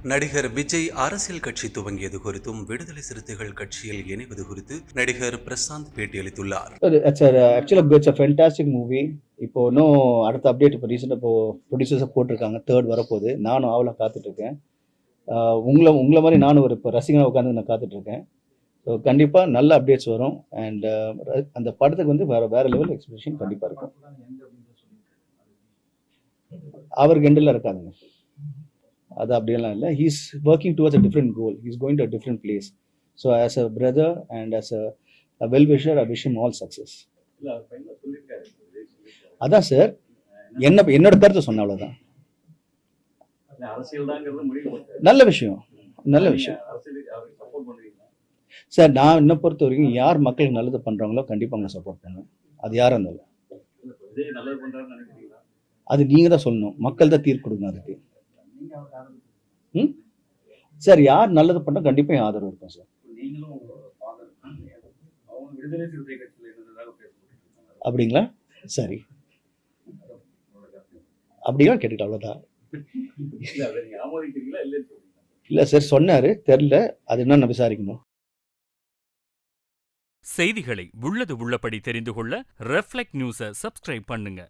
நடிகர் விஜய் அரசியல் கட்சி துவங்கியது குறித்தும் விடுதலை சிறுத்தைகள் கட்சியில் இணைவது குறித்து நடிகர் Prashanth பேட்டியளித்துள்ளார். It's a fantastic movie. இப்போ இன்னும் அடுத்த அப்டேட் இப்போ ரீசெண்டாக இப்போ ப்ரொடியூசர்ஸை போட்டிருக்காங்க, 3rd வரப்போகுது. நானும் ஆவலாக காத்துட்ருக்கேன். உங்களை மாதிரி நானும் ஒரு இப்போ ரசிகனாக உட்காந்து நான் காத்துட்ருக்கேன். ஸோ கண்டிப்பாக நல்ல அப்டேட்ஸ் வரும். அண்ட் அந்த படத்துக்கு வந்து வேறு லெவல் எக்ஸ்பெக்டேஷன் கண்டிப்பாக இருக்கும். அவருக்கு எண்டில் இருக்காதுங்க, அது அப்படியெல்லாம் இல்லை. He's working towards a different goal. He's going to a different place. So as a brother and as a well wisher, I wish him all success. அதான் சார், என்னோட கருத்தை சொன்ன அவ்வளோதான். நல்ல விஷயம், நல்ல விஷயம் சார். நான் இன்னும் பொறுத்த வரைக்கும் யார் மக்களுக்கு நல்லது பண்ணுறாங்களோ கண்டிப்பாக அவங்க சப்போர்ட் பண்ணுவேன். அது யாராக இருந்தாலும். அது நீங்கள் தான் சொல்லணும், மக்கள் தான் தீர்ப்பு கொடுங்க அதுக்கு. சார், யார் நல்லது பண்ணா கண்டிப்பா என் ஆதரவு இருக்கும் சார். அப்படிங்களா? சரி, அப்படிலாம் கேட்டுட்டு அவ்வளோதான். இல்லை சார், சொன்னாரு தெரியல, அது என்ன நான் விசாரிக்கணும். செய்திகளை உள்ளது உள்ளபடி தெரிந்து கொள்ள ரெஃப்ளெக்ட் நியூஸை சப்ஸ்கிரைப் பண்ணுங்க.